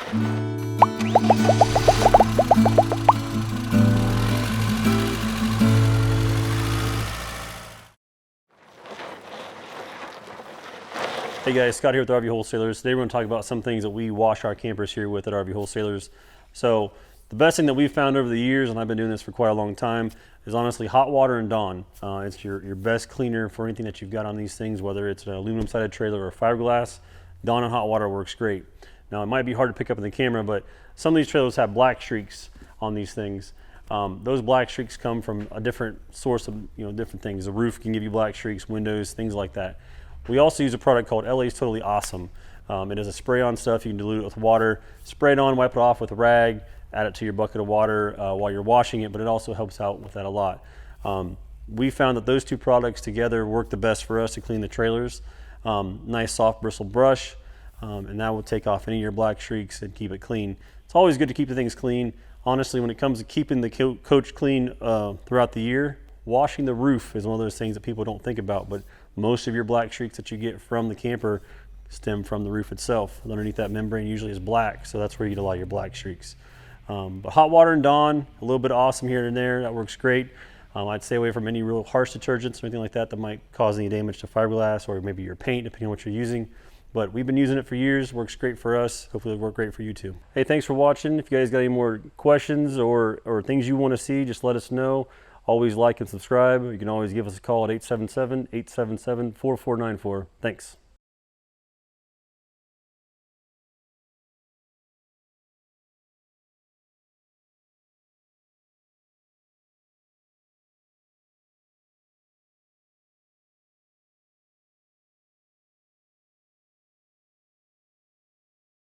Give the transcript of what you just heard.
Hey guys, Scott here with RV Wholesalers. Today we're going to talk about some things that we wash our campers here with at RV Wholesalers. So the best thing that we've found over the years, and I've been doing this for quite a long time, is honestly hot water and Dawn. It's your best cleaner for anything that you've got on these things, whether it's an aluminum sided trailer or fiberglass. Dawn and hot water works great. Now it might be hard to pick up in the camera, but some of these trailers have black streaks on these things. Those black streaks come from a different source of different things. The roof can give you black streaks, windows, things like that. We also use a product called LA's Totally Awesome. It is a spray-on stuff. You can dilute it with water, spray it on, wipe it off with a rag, add it to your bucket of water while you're washing it, but it also helps out with that a lot. We found that those two products together work the best for us to clean the trailers. Nice soft bristle brush, and that will take off any of your black streaks and keep it clean. It's always good to keep the things clean. Honestly, when it comes to keeping the coach clean throughout the year, washing the roof is one of those things that people don't think about, but most of your black streaks that you get from the camper stem from the roof itself. Underneath that membrane usually is black, so that's where you get a lot of your black streaks. But hot water and Dawn, a little bit of Awesome here and there, that works great. I'd stay away from any real harsh detergents or anything like that that might cause any damage to fiberglass or maybe your paint, depending on what you're using. But we've been using it for years, works great for us. Hopefully it'll work great for you too. Hey, thanks for watching. If you guys got any more questions or things you want to see, just let us know. Always like and subscribe. You can always give us a call at 877-877-4494. Thanks.